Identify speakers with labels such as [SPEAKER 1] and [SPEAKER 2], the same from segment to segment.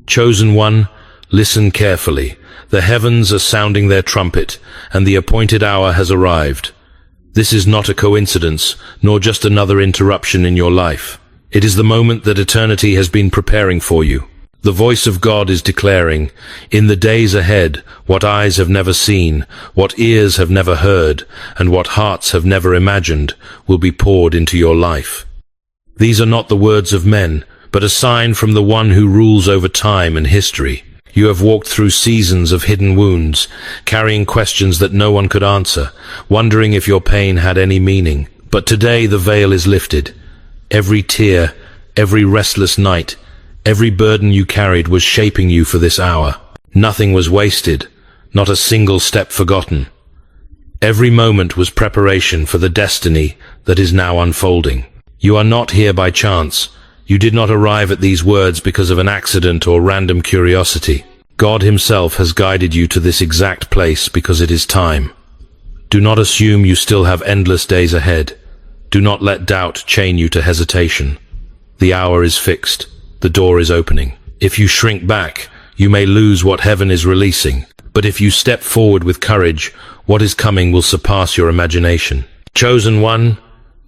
[SPEAKER 1] Chosen one, listen carefully. The heavens are sounding their trumpet, and the appointed hour has arrived. This is not a coincidence, nor just another interruption in your life. It is the moment that eternity has been preparing for you. The voice of God is declaring, in the days ahead, what eyes have never seen, what ears have never heard, and what hearts have never imagined, will be poured into your life. These are not the words of men, but a sign from the one who rules over time and history. You have walked through seasons of hidden wounds, carrying questions that no one could answer, wondering if your pain had any meaning. But today the veil is lifted. Every tear, every restless night, every burden you carried was shaping you for this hour. Nothing was wasted, not a single step forgotten. Every moment was preparation for the destiny that is now unfolding. You are not here by chance. You did not arrive at these words because of an accident or random curiosity. God Himself has guided you to this exact place because it is time. Do not assume you still have endless days ahead. Do not let doubt chain you to hesitation. The hour is fixed. The door is opening. If you shrink back, you may lose what heaven is releasing. But if you step forward with courage, what is coming will surpass your imagination. Chosen one,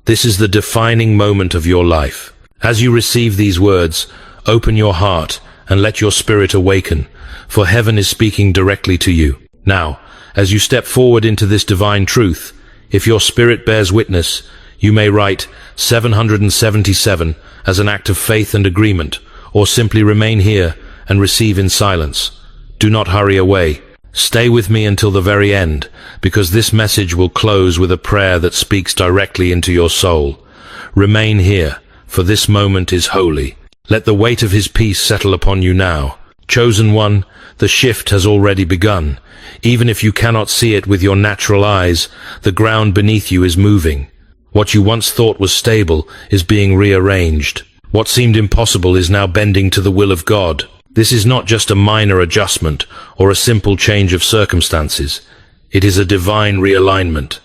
[SPEAKER 1] this is the defining moment of your life. As you receive these words, open your heart and let your spirit awaken, for heaven is speaking directly to you. Now, as you step forward into this divine truth, if your spirit bears witness, you may write 777 as an act of faith and agreement, or simply remain here and receive in silence. Do not hurry away. Stay with me until the very end, because this message will close with a prayer that speaks directly into your soul. Remain here, for this moment is holy. Let the weight of His peace settle upon you now. Chosen one, the shift has already begun. Even if you cannot see it with your natural eyes, the ground beneath you is moving. What you once thought was stable is being rearranged. What seemed impossible is now bending to the will of God. This is not just a minor adjustment or a simple change of circumstances. It is a divine realignment.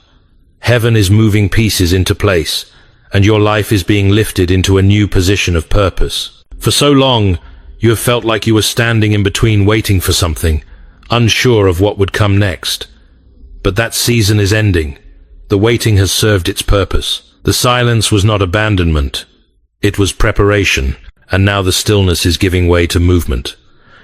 [SPEAKER 1] Heaven is moving pieces into place, and your life is being lifted into a new position of purpose. For so long, you have felt like you were standing in between waiting for something, unsure of what would come next. But that season is ending. The waiting has served its purpose. The silence was not abandonment. It was preparation, and now the stillness is giving way to movement.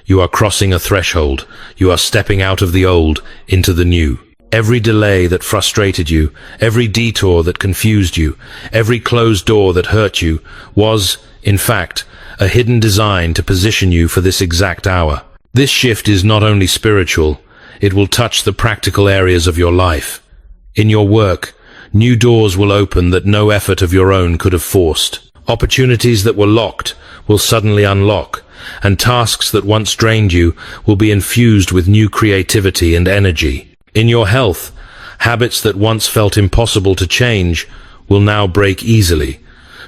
[SPEAKER 1] You are crossing a threshold. You are stepping out of the old into the new. Every delay that frustrated you, every detour that confused you, every closed door that hurt you was, in fact, a hidden design to position you for this exact hour. This shift is not only spiritual, it will touch the practical areas of your life. In your work, new doors will open that no effort of your own could have forced. Opportunities that were locked will suddenly unlock, and tasks that once drained you will be infused with new creativity and energy. In your health, habits that once felt impossible to change will now break easily,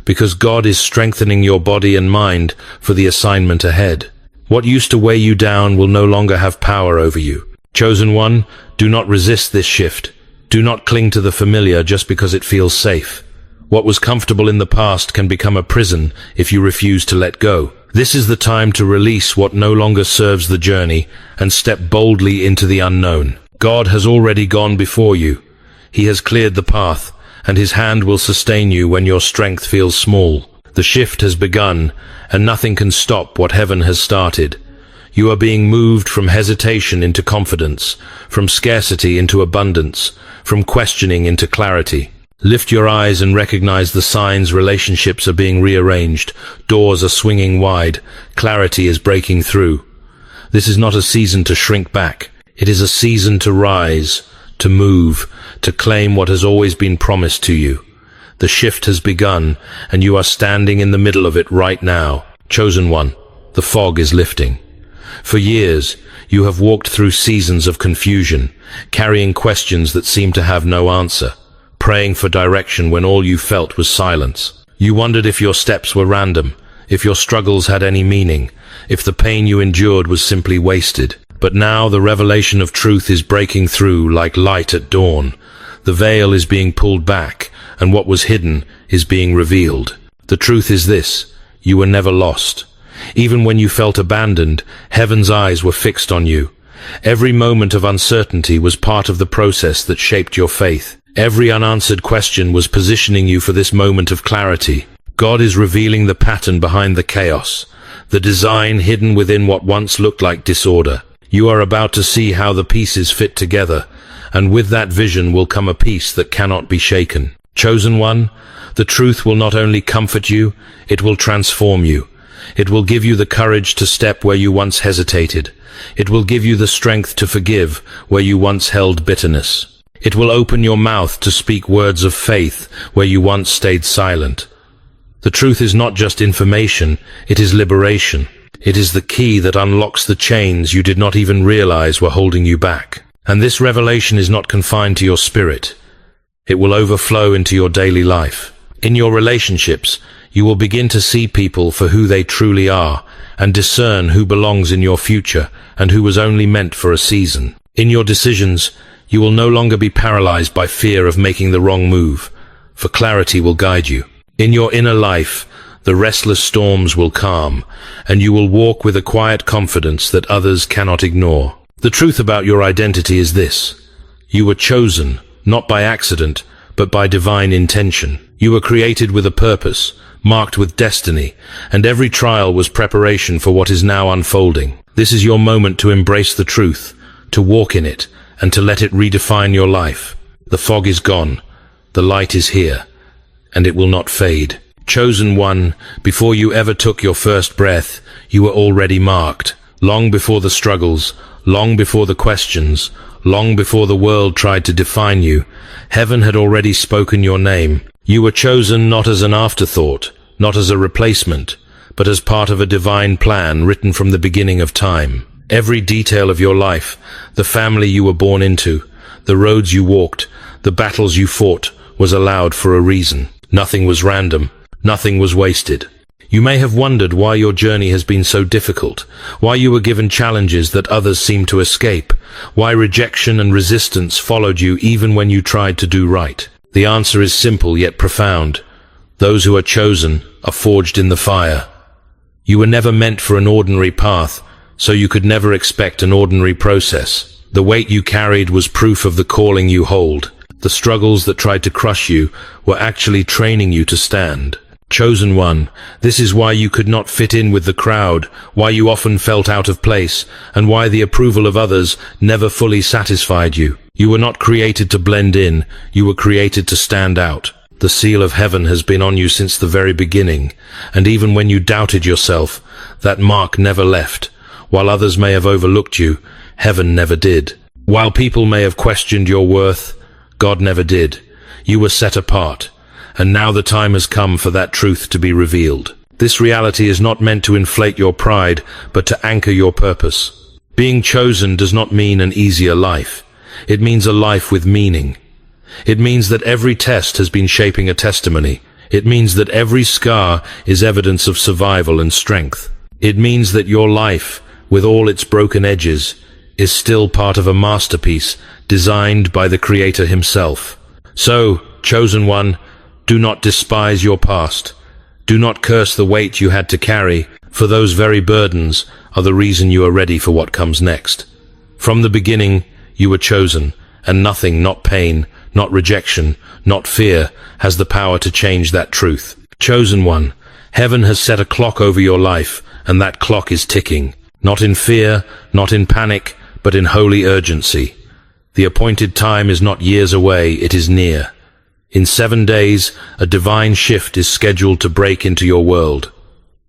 [SPEAKER 1] because God is strengthening your body and mind for the assignment ahead. What used to weigh you down will no longer have power over you. Chosen one, do not resist this shift. Do not cling to the familiar just because it feels safe. What was comfortable in the past can become a prison if you refuse to let go. This is the time to release what no longer serves the journey and step boldly into the unknown. God has already gone before you. He has cleared the path, and His hand will sustain you when your strength feels small. The shift has begun, and nothing can stop what heaven has started. You are being moved from hesitation into confidence, from scarcity into abundance, from questioning into clarity. Lift your eyes and recognize the signs. Relationships are being rearranged. Doors are swinging wide. Clarity is breaking through. This is not a season to shrink back. It is a season to rise, to move, to claim what has always been promised to you. The shift has begun, and you are standing in the middle of it right now. Chosen one, the fog is lifting. For years, you have walked through seasons of confusion, carrying questions that seem to have no answer, praying for direction when all you felt was silence. You wondered if your steps were random, if your struggles had any meaning, if the pain you endured was simply wasted. But now the revelation of truth is breaking through like light at dawn. The veil is being pulled back, and what was hidden is being revealed. The truth is this: you were never lost. Even when you felt abandoned, heaven's eyes were fixed on you. Every moment of uncertainty was part of the process that shaped your faith. Every unanswered question was positioning you for this moment of clarity. God is revealing the pattern behind the chaos, the design hidden within what once looked like disorder. You are about to see how the pieces fit together, and with that vision will come a peace that cannot be shaken. Chosen one, the truth will not only comfort you, it will transform you. It will give you the courage to step where you once hesitated. It will give you the strength to forgive where you once held bitterness. It will open your mouth to speak words of faith where you once stayed silent. The truth is not just information, it is liberation. It is the key that unlocks the chains you did not even realize were holding you back. And this revelation is not confined to your spirit. It will overflow into your daily life. In your relationships, you will begin to see people for who they truly are and discern who belongs in your future and who was only meant for a season. In your decisions, you will no longer be paralyzed by fear of making the wrong move, for clarity will guide you. In your inner life, the restless storms will calm, and you will walk with a quiet confidence that others cannot ignore. The truth about your identity is this: you were chosen, not by accident, but by divine intention. You were created with a purpose, marked with destiny, and every trial was preparation for what is now unfolding. This is your moment to embrace the truth, to walk in it, and to let it redefine your life. The fog is gone, the light is here, and it will not fade. Chosen one, before you ever took your first breath, you were already marked. Long before the struggles, long before the questions, long before the world tried to define you, heaven had already spoken your name. You were chosen not as an afterthought, not as a replacement, but as part of a divine plan written from the beginning of time. Every detail of your life, the family you were born into, the roads you walked, the battles you fought, was allowed for a reason. Nothing was random. Nothing was wasted. You may have wondered why your journey has been so difficult, why you were given challenges that others seemed to escape, why rejection and resistance followed you even when you tried to do right. The answer is simple yet profound. Those who are chosen are forged in the fire. You were never meant for an ordinary path, so you could never expect an ordinary process. The weight you carried was proof of the calling you hold. The struggles that tried to crush you were actually training you to stand. Chosen one, this is why you could not fit in with the crowd, why you often felt out of place, and why the approval of others never fully satisfied you. You were not created to blend in, you were created to stand out. The seal of heaven has been on you since the very beginning, and even when you doubted yourself, that mark never left. While others may have overlooked you, heaven never did. While people may have questioned your worth, God never did. You were set apart, and now the time has come for that truth to be revealed. This reality is not meant to inflate your pride, but to anchor your purpose. Being chosen does not mean an easier life. It means a life with meaning. It means that every test has been shaping a testimony. It means that every scar is evidence of survival and strength. It means that your life, with all its broken edges, is still part of a masterpiece designed by the Creator himself. So, chosen one, do not despise your past. Do not curse the weight you had to carry, for those very burdens are the reason you are ready for what comes next. From the beginning, you were chosen, and nothing, not pain, not rejection, not fear, has the power to change that truth. Chosen one, heaven has set a clock over your life, and that clock is ticking. Not in fear, not in panic, but in holy urgency. The appointed time is not years away, it is near. In 7 days, a divine shift is scheduled to break into your world.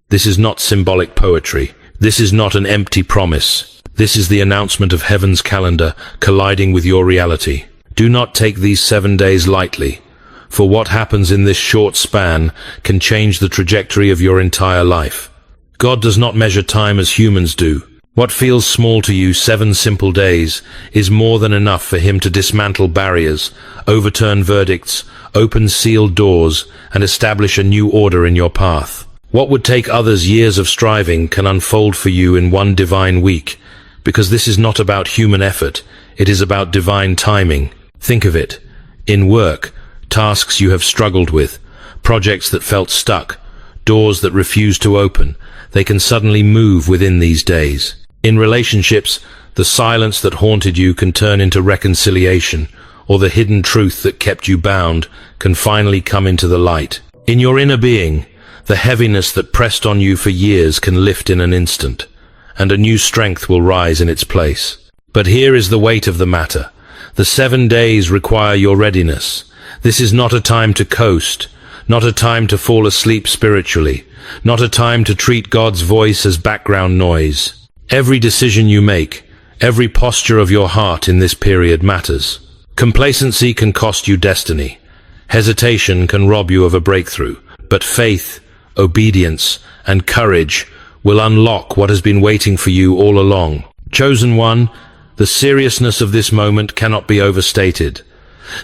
[SPEAKER 1] This is not symbolic poetry. This is not an empty promise. This is the announcement of heaven's calendar colliding with your reality. Do not take these 7 days lightly, for what happens in this short span can change the trajectory of your entire life. God does not measure time as humans do. What feels small to you, 7 simple days, is more than enough for him to dismantle barriers, overturn verdicts, open sealed doors, and establish a new order in your path. What would take others years of striving can unfold for you in 1 divine week, because this is not about human effort, it is about divine timing. Think of it. In work, tasks you have struggled with, projects that felt stuck, doors that refuse to open, they can suddenly move within these days. In relationships, the silence that haunted you can turn into reconciliation, or the hidden truth that kept you bound can finally come into the light. In your inner being, the heaviness that pressed on you for years can lift in an instant, and a new strength will rise in its place. But here is the weight of the matter. The 7 days require your readiness. This is not a time to coast, not a time to fall asleep spiritually, not a time to treat God's voice as background noise. Every decision you make, every posture of your heart in this period matters. Complacency can cost you destiny. Hesitation can rob you of a breakthrough. But faith, obedience, and courage will unlock what has been waiting for you all along. Chosen one, the seriousness of this moment cannot be overstated.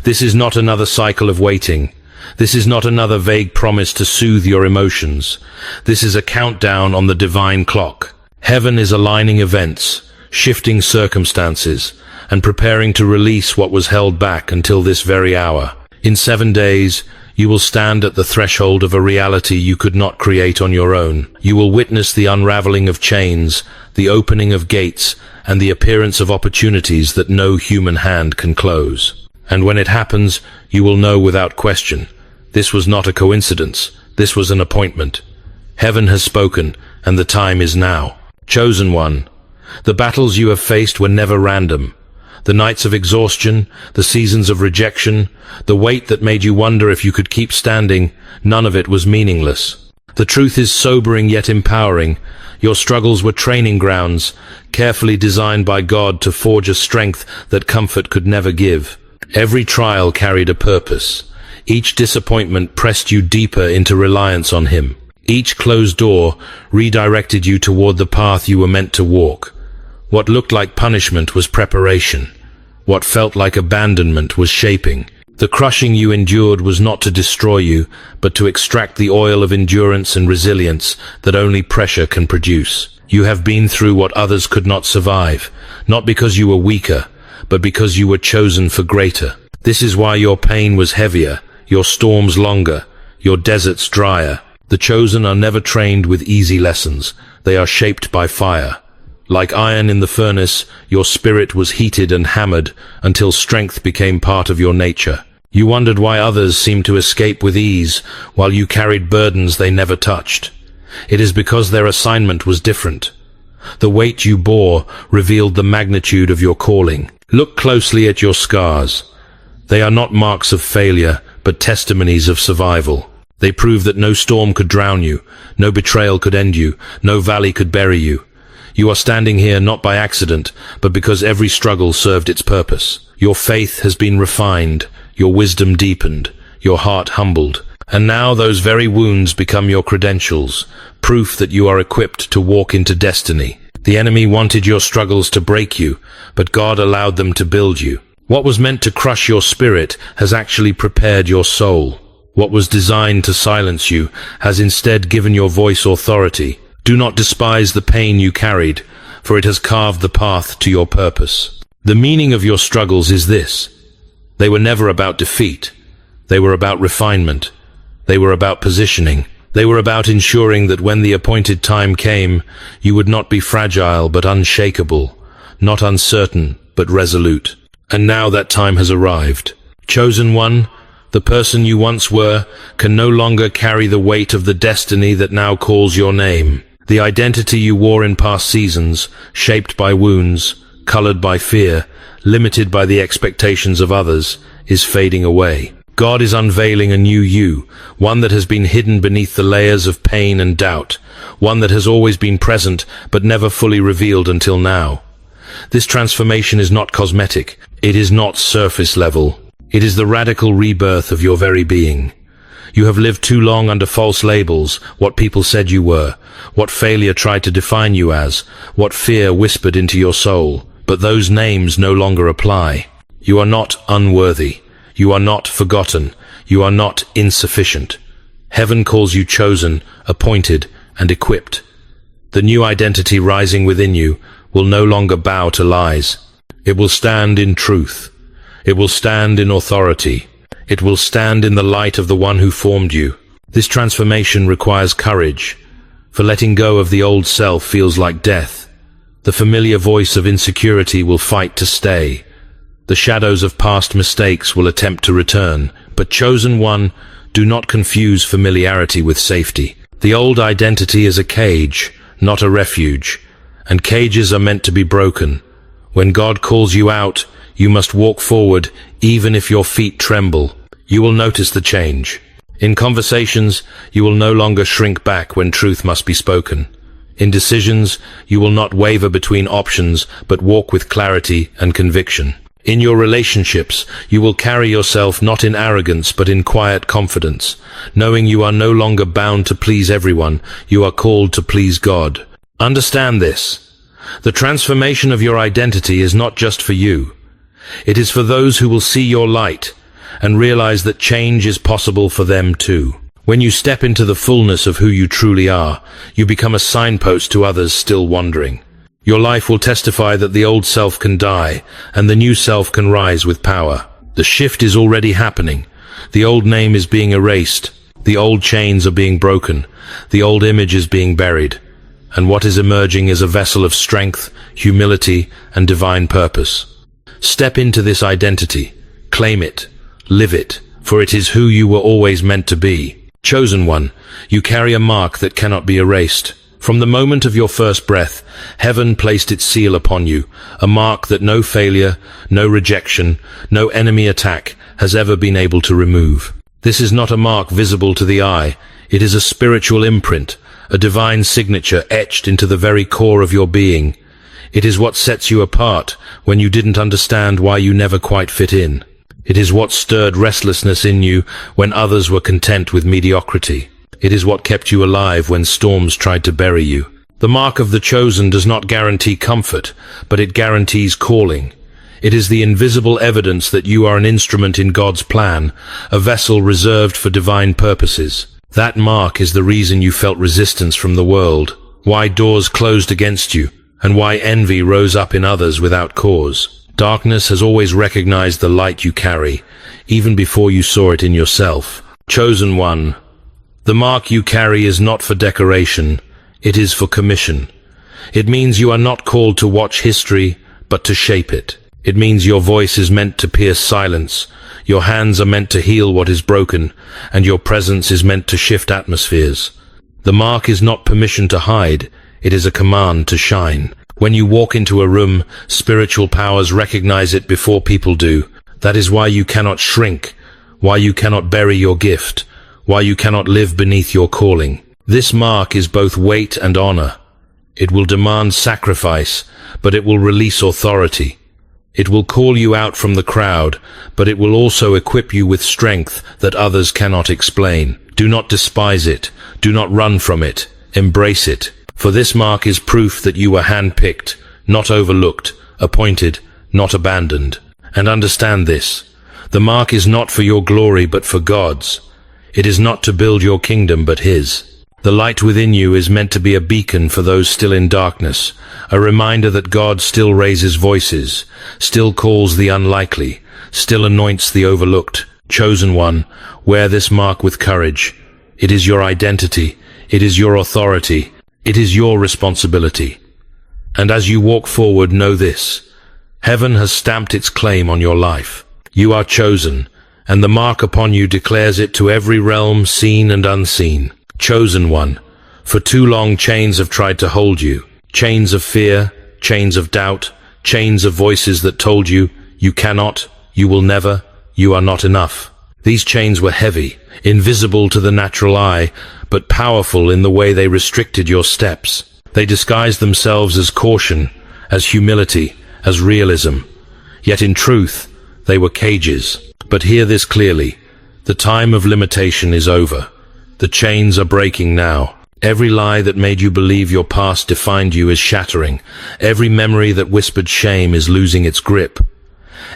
[SPEAKER 1] This is not another cycle of waiting. This is not another vague promise to soothe your emotions. This is a countdown on the divine clock. Heaven is aligning events, shifting circumstances, and preparing to release what was held back until this very hour. In 7 days, you will stand at the threshold of a reality you could not create on your own. You will witness the unraveling of chains, the opening of gates, and the appearance of opportunities that no human hand can close. And when it happens, you will know without question, this was not a coincidence, this was an appointment. Heaven has spoken, and the time is now. Chosen one, the battles you have faced were never random. The nights of exhaustion, the seasons of rejection, the weight that made you wonder if you could keep standing, none of it was meaningless. The truth is sobering yet empowering. Your struggles were training grounds, carefully designed by God to forge a strength that comfort could never give. Every trial carried a purpose. Each disappointment pressed you deeper into reliance on Him. Each closed door redirected you toward the path you were meant to walk. What looked like punishment was preparation. What felt like abandonment was shaping. The crushing you endured was not to destroy you, but to extract the oil of endurance and resilience that only pressure can produce. You have been through what others could not survive, not because you were weaker, but because you were chosen for greater. This is why your pain was heavier, your storms longer, your deserts drier. The chosen are never trained with easy lessons. They are shaped by fire. Like iron in the furnace, your spirit was heated and hammered until strength became part of your nature. You wondered why others seemed to escape with ease, while you carried burdens they never touched. It is because their assignment was different. The weight you bore revealed the magnitude of your calling. Look closely at your scars. They are not marks of failure, but testimonies of survival. They prove that no storm could drown you, no betrayal could end you, no valley could bury you. You are standing here not by accident, but because every struggle served its purpose. Your faith has been refined, your wisdom deepened, your heart humbled. And now those very wounds become your credentials, proof that you are equipped to walk into destiny. The enemy wanted your struggles to break you, but God allowed them to build you. What was meant to crush your spirit has actually prepared your soul. What was designed to silence you has instead given your voice authority. Do not despise the pain you carried, for it has carved the path to your purpose. The meaning of your struggles is this: they were never about defeat. They were about refinement. They were about positioning. They were about ensuring that when the appointed time came, you would not be fragile but unshakable, not uncertain but resolute. And now that time has arrived. Chosen one, the person you once were can no longer carry the weight of the destiny that now calls your name. The identity you wore in past seasons, shaped by wounds, colored by fear, limited by the expectations of others, is fading away. God is unveiling a new you, one that has been hidden beneath the layers of pain and doubt, one that has always been present but never fully revealed until now. This transformation is not cosmetic. It is not surface level. It is the radical rebirth of your very being. You have lived too long under false labels, what people said you were, what failure tried to define you as, what fear whispered into your soul. But those names no longer apply. You are not unworthy. You are not forgotten. You are not insufficient. Heaven calls you chosen, appointed, and equipped. The new identity rising within you will no longer bow to lies. It will stand in truth. It will stand in authority. It will stand in the light of the one who formed you. This transformation requires courage, for letting go of the old self feels like death. The familiar voice of insecurity will fight to stay. The shadows of past mistakes will attempt to return. But chosen one, do not confuse familiarity with safety. The old identity is a cage, not a refuge, and cages are meant to be broken. When God calls you out, you must walk forward, even if your feet tremble. You will notice the change. In conversations, you will no longer shrink back when truth must be spoken. In decisions, you will not waver between options, but walk with clarity and conviction. In your relationships, you will carry yourself not in arrogance but in quiet confidence. Knowing you are no longer bound to please everyone, you are called to please God. Understand this. The transformation of your identity is not just for you. It is for those who will see your light and realize that change is possible for them too. When you step into the fullness of who you truly are, you become a signpost to others still wandering. Your life will testify that the old self can die, and the new self can rise with power. The shift is already happening. The old name is being erased. The old chains are being broken. The old image is being buried. And what is emerging is a vessel of strength, humility, and divine purpose. Step into this identity. Claim it. Live it. For it is who you were always meant to be. Chosen one, you carry a mark that cannot be erased. From the moment of your first breath, heaven placed its seal upon you, a mark that no failure, no rejection, no enemy attack has ever been able to remove. This is not a mark visible to the eye. It is a spiritual imprint, a divine signature etched into the very core of your being. It is what sets you apart when you didn't understand why you never quite fit in. It is what stirred restlessness in you when others were content with mediocrity. It is what kept you alive when storms tried to bury you. The mark of the chosen does not guarantee comfort, but it guarantees calling. It is the invisible evidence that you are an instrument in God's plan, a vessel reserved for divine purposes. That mark is the reason you felt resistance from the world, why doors closed against you, and why envy rose up in others without cause. Darkness has always recognized the light you carry, even before you saw it in yourself. Chosen one, the mark you carry is not for decoration, it is for commission. It means you are not called to watch history, but to shape it. It means your voice is meant to pierce silence, your hands are meant to heal what is broken, and your presence is meant to shift atmospheres. The mark is not permission to hide, it is a command to shine. When you walk into a room, spiritual powers recognize it before people do. That is why you cannot shrink, why you cannot bury your gift, why you cannot live beneath your calling. This mark is both weight and honor. It will demand sacrifice, but it will release authority. It will call you out from the crowd, but it will also equip you with strength that others cannot explain. Do not despise it. Do not run from it. Embrace it. For this mark is proof that you were handpicked, not overlooked, appointed, not abandoned. And understand this. The mark is not for your glory, but for God's. It is not to build your kingdom, but His. The light within you is meant to be a beacon for those still in darkness, a reminder that God still raises voices, still calls the unlikely, still anoints the overlooked. Chosen one, wear this mark with courage. It is your identity. It is your authority. It is your responsibility. And as you walk forward, know this. Heaven has stamped its claim on your life. You are chosen, and the mark upon you declares it to every realm, seen and unseen. Chosen one, for too long chains have tried to hold you. Chains of fear, chains of doubt, chains of voices that told you, you cannot, you will never, you are not enough. These chains were heavy, invisible to the natural eye, but powerful in the way they restricted your steps. They disguised themselves as caution, as humility, as realism. Yet in truth, they were cages. But hear this clearly. The time of limitation is over. The chains are breaking now. Every lie that made you believe your past defined you is shattering. Every memory that whispered shame is losing its grip.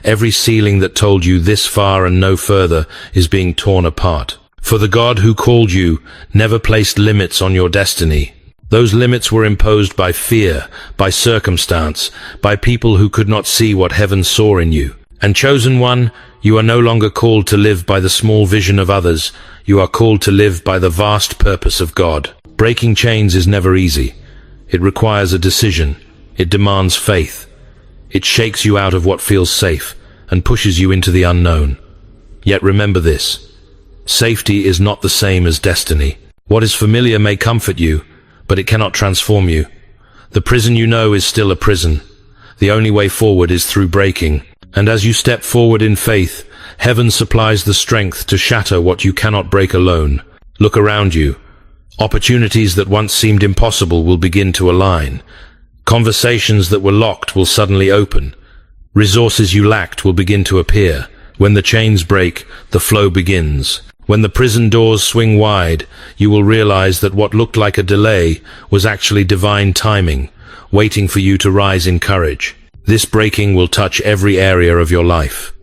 [SPEAKER 1] Every ceiling that told you this far and no further is being torn apart. For the God who called you never placed limits on your destiny. Those limits were imposed by fear, by circumstance, by people who could not see what heaven saw in you. And chosen one, you are no longer called to live by the small vision of others. You are called to live by the vast purpose of God. Breaking chains is never easy. It requires a decision. It demands faith. It shakes you out of what feels safe and pushes you into the unknown. Yet remember this: safety is not the same as destiny. What is familiar may comfort you, but it cannot transform you. The prison you know is still a prison. The only way forward is through breaking. And as you step forward in faith, heaven supplies the strength to shatter what you cannot break alone. Look around you. Opportunities that once seemed impossible will begin to align. Conversations that were locked will suddenly open. Resources you lacked will begin to appear. When the chains break, the flow begins. When the prison doors swing wide, you will realize that what looked like a delay was actually divine timing, waiting for you to rise in courage. This breaking will touch every area of your life.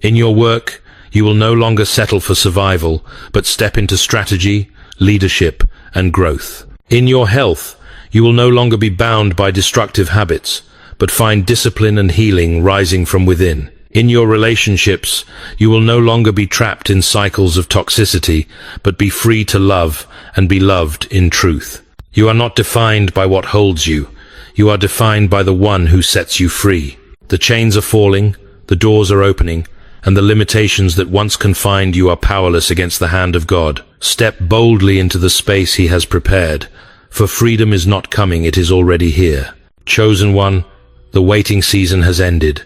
[SPEAKER 1] In your work, you will no longer settle for survival, but step into strategy, leadership, and growth. In your health, you will no longer be bound by destructive habits, but find discipline and healing rising from within. In your relationships, you will no longer be trapped in cycles of toxicity, but be free to love and be loved in truth. You are not defined by what holds you. You are defined by the one who sets you free. The chains are falling, the doors are opening, and the limitations that once confined you are powerless against the hand of God. Step boldly into the space He has prepared, for freedom is not coming, it is already here. Chosen one, the waiting season has ended.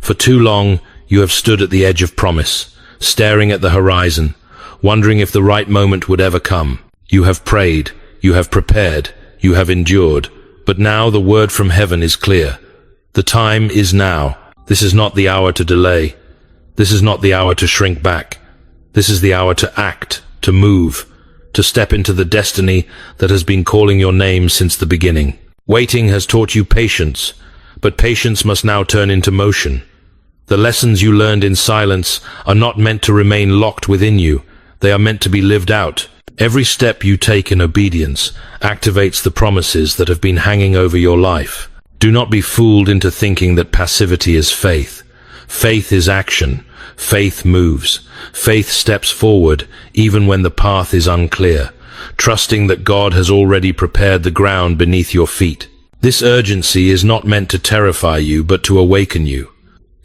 [SPEAKER 1] For too long, you have stood at the edge of promise, staring at the horizon, wondering if the right moment would ever come. You have prayed, you have prepared, you have endured, but now the word from heaven is clear. The time is now. This is not the hour to delay. This is not the hour to shrink back. This is the hour to act, to move, to step into the destiny that has been calling your name since the beginning. Waiting has taught you patience, but patience must now turn into motion. The lessons you learned in silence are not meant to remain locked within you. They are meant to be lived out. Every step you take in obedience activates the promises that have been hanging over your life. Do not be fooled into thinking that passivity is faith. Faith is action. Faith moves. Faith steps forward even when the path is unclear, trusting that God has already prepared the ground beneath your feet. This urgency is not meant to terrify you, but to awaken you.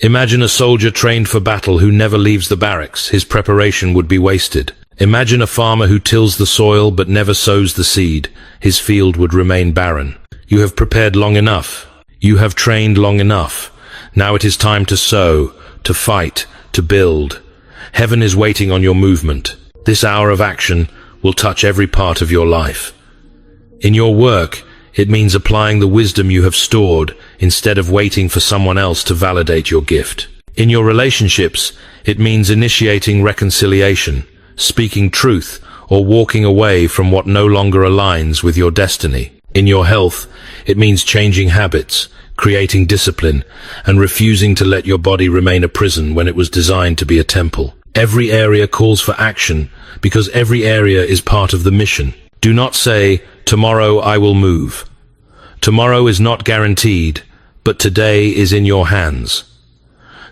[SPEAKER 1] Imagine a soldier trained for battle who never leaves the barracks. His preparation would be wasted. Imagine a farmer who tills the soil but never sows the seed. His field would remain barren. You have prepared long enough. You have trained long enough. Now it is time to sow, to fight, to build. Heaven is waiting on your movement. This hour of action will touch every part of your life. In your work, it means applying the wisdom you have stored instead of waiting for someone else to validate your gift. In your relationships, it means initiating reconciliation, speaking truth, or walking away from what no longer aligns with your destiny. In your health, it means changing habits, creating discipline, and refusing to let your body remain a prison when it was designed to be a temple. Every area calls for action because every area is part of the mission. Do not say, "Tomorrow I will move." Tomorrow is not guaranteed, but today is in your hands.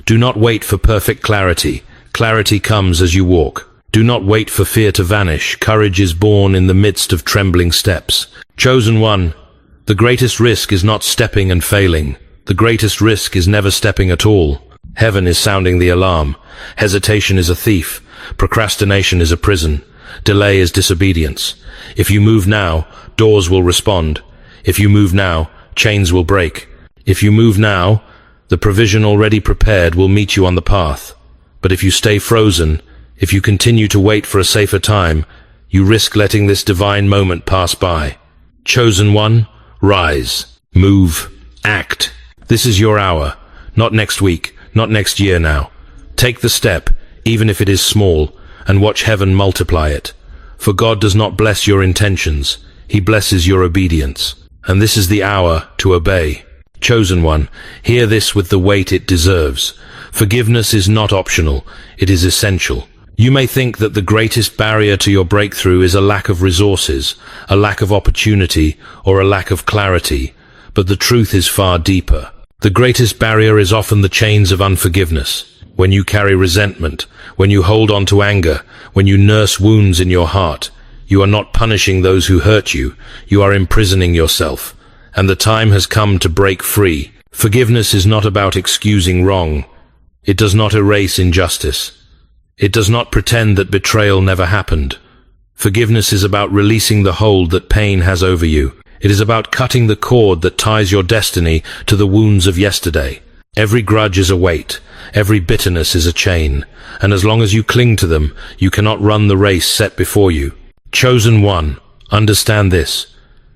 [SPEAKER 1] Do not wait for perfect clarity. Clarity comes as you walk. Do not wait for fear to vanish. Courage is born in the midst of trembling steps. Chosen one, the greatest risk is not stepping and failing. The greatest risk is never stepping at all. Heaven is sounding the alarm. Hesitation is a thief. Procrastination is a prison. Delay is disobedience. If you move now, doors will respond. If you move now, chains will break. If you move now, the provision already prepared will meet you on the path. But if you stay frozen, if you continue to wait for a safer time, you risk letting this divine moment pass by. Chosen one, rise, move, act. This is your hour, not next week, not next year now. Take the step, even if it is small, and watch heaven multiply it. For God does not bless your intentions, He blesses your obedience. And this is the hour to obey. Chosen one, hear this with the weight it deserves. Forgiveness is not optional, it is essential. You may think that the greatest barrier to your breakthrough is a lack of resources, a lack of opportunity, or a lack of clarity, but the truth is far deeper. The greatest barrier is often the chains of unforgiveness. When you carry resentment, when you hold on to anger, when you nurse wounds in your heart, you are not punishing those who hurt you, you are imprisoning yourself. And the time has come to break free. Forgiveness is not about excusing wrong. It does not erase injustice. It does not pretend that betrayal never happened. Forgiveness is about releasing the hold that pain has over you. It is about cutting the cord that ties your destiny to the wounds of yesterday. Every grudge is a weight. Every bitterness is a chain. And as long as you cling to them, you cannot run the race set before you. Chosen one, understand this.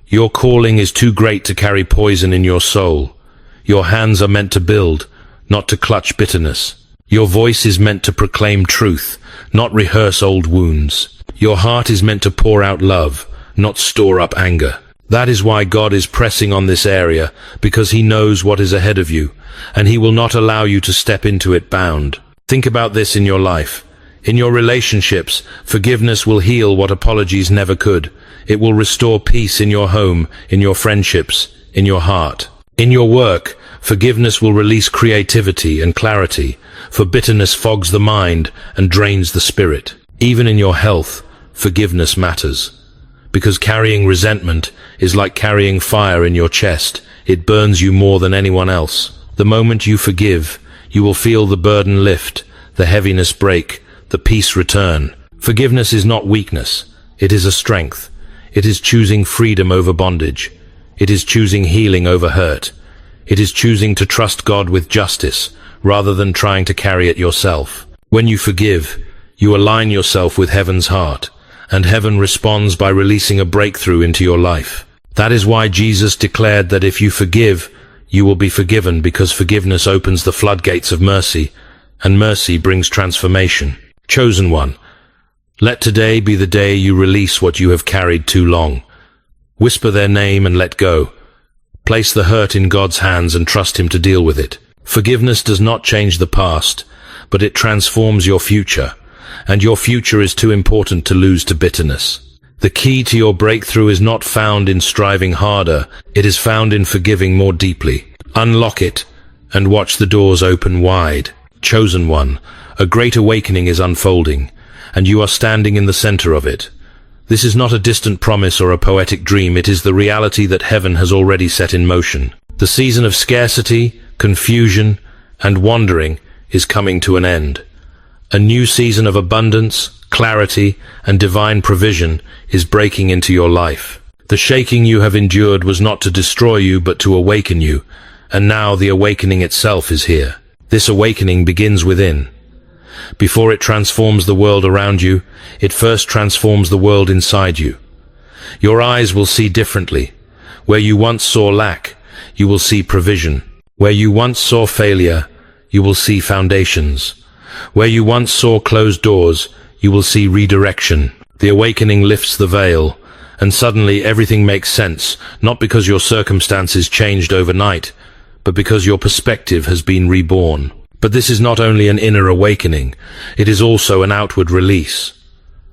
[SPEAKER 1] Your calling is too great to carry poison in your soul. Your hands are meant to build, not to clutch bitterness. Your voice is meant to proclaim truth, not rehearse old wounds. Your heart is meant to pour out love, not store up anger. That is why God is pressing on this area, because He knows what is ahead of you, and He will not allow you to step into it bound. Think about this in your life. In your relationships, forgiveness will heal what apologies never could. It will restore peace in your home, in your friendships, in your heart. In your work, forgiveness will release creativity and clarity, for bitterness fogs the mind and drains the spirit. Even in your health, forgiveness matters. Because carrying resentment is like carrying fire in your chest. It burns you more than anyone else. The moment you forgive, you will feel the burden lift, the heaviness break, the peace return. Forgiveness is not weakness. It is a strength. It is choosing freedom over bondage. It is choosing healing over hurt. It is choosing to trust God with justice, rather than trying to carry it yourself. When you forgive, you align yourself with heaven's heart, and heaven responds by releasing a breakthrough into your life. That is why Jesus declared that if you forgive, you will be forgiven, because forgiveness opens the floodgates of mercy, and mercy brings transformation. Chosen one, let today be the day you release what you have carried too long. Whisper their name and let go. Place the hurt in God's hands and trust Him to deal with it. Forgiveness does not change the past, but it transforms your future, and your future is too important to lose to bitterness. The key to your breakthrough is not found in striving harder, it is found in forgiving more deeply. Unlock it, and watch the doors open wide. Chosen one, a great awakening is unfolding, and you are standing in the center of it. This is not a distant promise or a poetic dream, it is the reality that heaven has already set in motion. The season of scarcity, confusion, and wandering is coming to an end. A new season of abundance, clarity, and divine provision is breaking into your life. The shaking you have endured was not to destroy you, but to awaken you, and now the awakening itself is here. This awakening begins within. Before it transforms the world around you, it first transforms the world inside you. Your eyes will see differently. Where you once saw lack, you will see provision. Where you once saw failure, you will see foundations. Where you once saw closed doors, you will see redirection. The awakening lifts the veil, and suddenly everything makes sense, not because your circumstances changed overnight, but because your perspective has been reborn. But this is not only an inner awakening, it is also an outward release.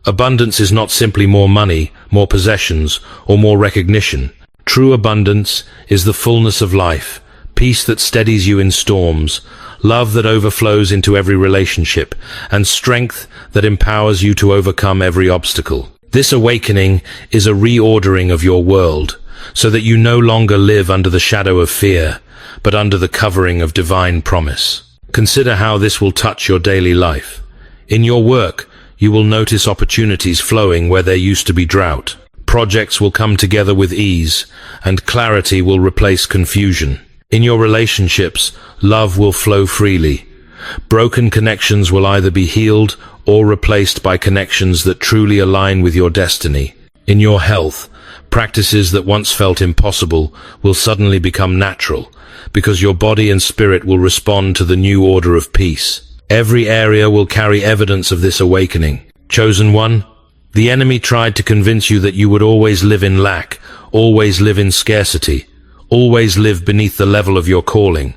[SPEAKER 1] Abundance is not simply more money, more possessions, or more recognition. True abundance is the fullness of life, peace that steadies you in storms, love that overflows into every relationship, and strength that empowers you to overcome every obstacle. This awakening is a reordering of your world, so that you no longer live under the shadow of fear, but under the covering of divine promise. Consider how this will touch your daily life. In your work, you will notice opportunities flowing where there used to be drought. Projects will come together with ease, and clarity will replace confusion. In your relationships, love will flow freely. Broken connections will either be healed or replaced by connections that truly align with your destiny. In your health, practices that once felt impossible will suddenly become natural, because your body and spirit will respond to the new order of peace. Every area will carry evidence of this awakening. Chosen one, the enemy tried to convince you that you would always live in lack, always live in scarcity, always live beneath the level of your calling.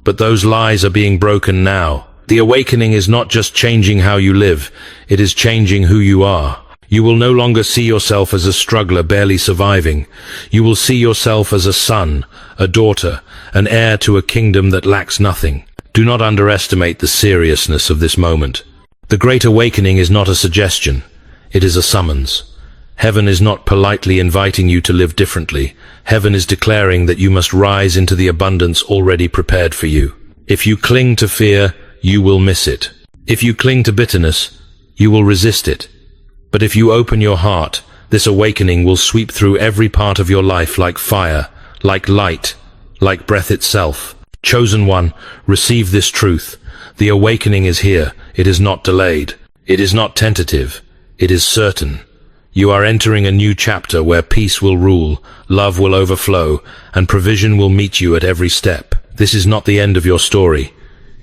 [SPEAKER 1] But those lies are being broken now. The awakening is not just changing how you live, it is changing who you are. You will no longer see yourself as a struggler barely surviving. You will see yourself as a son, a daughter, an heir to a kingdom that lacks nothing. Do not underestimate the seriousness of this moment. The Great Awakening is not a suggestion, it is a summons. Heaven is not politely inviting you to live differently. Heaven is declaring that you must rise into the abundance already prepared for you. If you cling to fear, you will miss it. If you cling to bitterness, you will resist it. But if you open your heart, this awakening will sweep through every part of your life like fire, like light, like breath itself. Chosen one, receive this truth. The awakening is here. It is not delayed. It is not tentative. It is certain. You are entering a new chapter where peace will rule, love will overflow, and provision will meet you at every step. This is not the end of your story.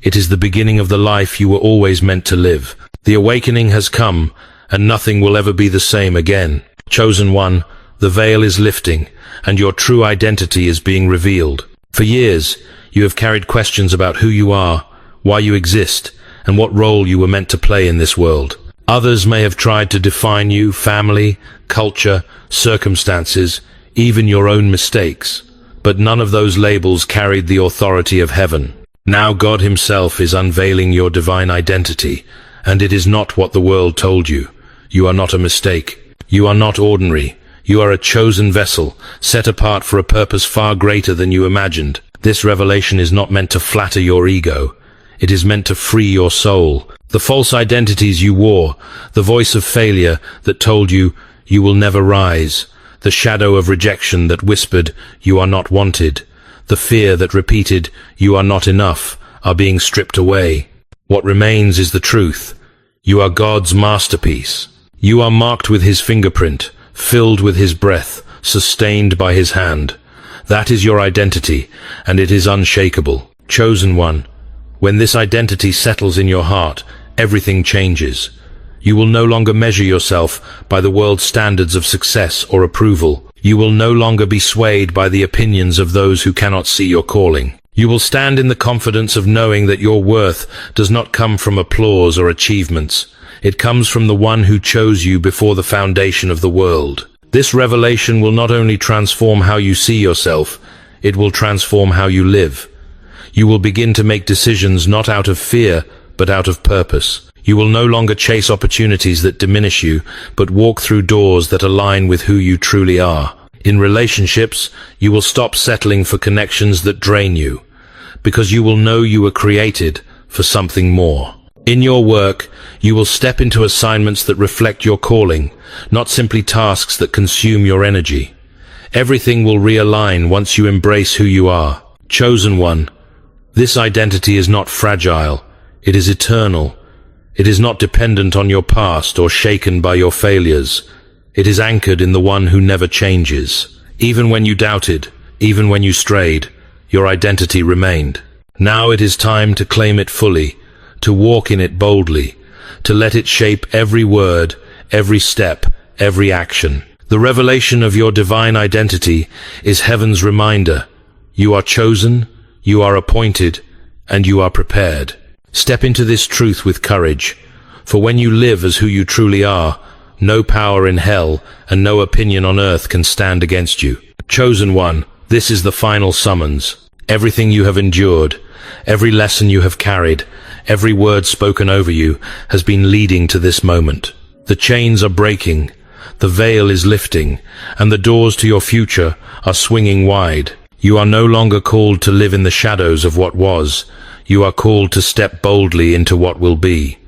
[SPEAKER 1] It is the beginning of the life you were always meant to live. The awakening has come, and nothing will ever be the same again. Chosen one, the veil is lifting, and your true identity is being revealed. For years, you have carried questions about who you are, why you exist, and what role you were meant to play in this world. Others may have tried to define you, family, culture, circumstances, even your own mistakes. But none of those labels carried the authority of heaven. Now God himself is unveiling your divine identity, and it is not what the world told you. You are not a mistake. You are not ordinary. You are a chosen vessel, set apart for a purpose far greater than you imagined. This revelation is not meant to flatter your ego. It is meant to free your soul. The false identities you wore, the voice of failure that told you you will never rise, the shadow of rejection that whispered you are not wanted, the fear that repeated you are not enough, are being stripped away. What remains is the truth. You are God's masterpiece. You are marked with his fingerprint, filled with his breath, sustained by his hand. That is your identity, and it is unshakable. Chosen one, when this identity settles in your heart, everything changes. You will no longer measure yourself by the world's standards of success or approval. You will no longer be swayed by the opinions of those who cannot see your calling. You will stand in the confidence of knowing that your worth does not come from applause or achievements. It comes from the one who chose you before the foundation of the world. This revelation will not only transform how you see yourself, it will transform how you live. You will begin to make decisions not out of fear, but out of purpose. You will no longer chase opportunities that diminish you, but walk through doors that align with who you truly are. In relationships, you will stop settling for connections that drain you, because you will know you were created for something more. In your work, you will step into assignments that reflect your calling, not simply tasks that consume your energy. Everything will realign once you embrace who you are. Chosen one, this identity is not fragile, it is eternal. It is not dependent on your past or shaken by your failures. It is anchored in the one who never changes. Even when you doubted, even when you strayed, your identity remained. Now it is time to claim it fully, to walk in it boldly, to let it shape every word, every step, every action. The revelation of your divine identity is heaven's reminder. You are chosen, you are appointed, and you are prepared. Step into this truth with courage, for when you live as who you truly are, no power in hell and no opinion on earth can stand against you. Chosen one, this is the final summons. Everything you have endured, every lesson you have carried, every word spoken over you has been leading to this moment. The chains are breaking, the veil is lifting, and the doors to your future are swinging wide. You are no longer called to live in the shadows of what was. You are called to step boldly into what will be.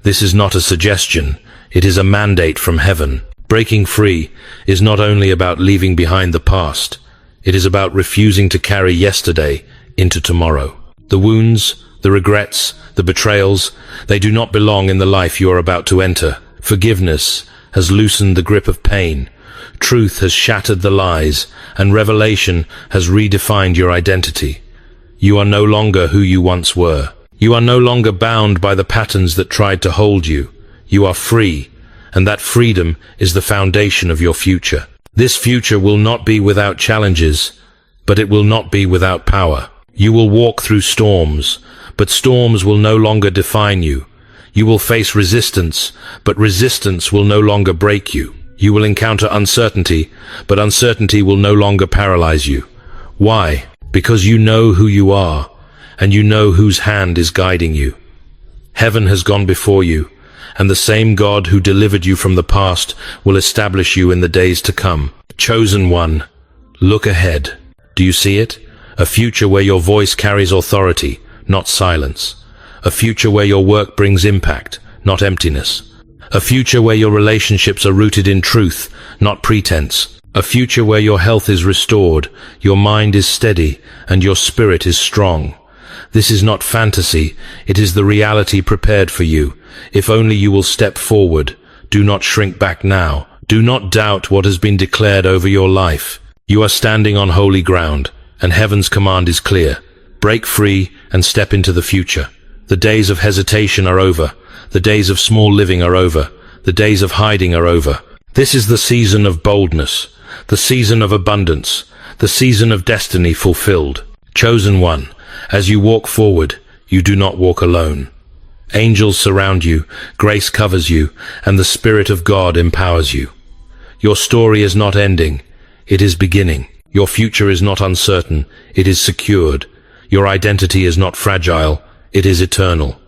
[SPEAKER 1] This is not a suggestion, it is a mandate from heaven. Breaking free is not only about leaving behind the past, it is about refusing to carry yesterday into tomorrow. The wounds, the regrets, the betrayals, they do not belong in the life you are about to enter. Forgiveness has loosened the grip of pain. Truth has shattered the lies, and revelation has redefined your identity. You are no longer who you once were. You are no longer bound by the patterns that tried to hold you. You are free, and that freedom is the foundation of your future. This future will not be without challenges, but it will not be without power. You will walk through storms, but storms will no longer define you. You will face resistance, but resistance will no longer break you. You will encounter uncertainty, but uncertainty will no longer paralyze you. Why? Because you know who you are, and you know whose hand is guiding you. Heaven has gone before you, and the same God who delivered you from the past will establish you in the days to come. Chosen one, look ahead. Do you see it? A future where your voice carries authority, not silence. A future where your work brings impact, not emptiness. A future where your relationships are rooted in truth, not pretense. A future where your health is restored, your mind is steady, and your spirit is strong. This is not fantasy, it is the reality prepared for you. If only you will step forward. Do not shrink back now. Do not doubt what has been declared over your life. You are standing on holy ground, and heaven's command is clear. Break free and step into the future. The days of hesitation are over. The days of small living are over. The days of hiding are over. This is the season of boldness, the season of abundance, the season of destiny fulfilled. Chosen one, as you walk forward, you do not walk alone. Angels surround you, grace covers you, and the Spirit of God empowers you. Your story is not ending, it is beginning. Your future is not uncertain, it is secured. Your identity is not fragile, it is eternal.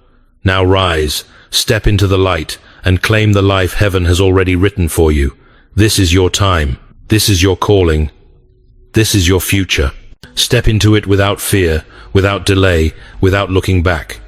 [SPEAKER 1] Now rise, step into the light, and claim the life heaven has already written for you. This is your time. This is your calling. This is your future. Step into it without fear, without delay, without looking back.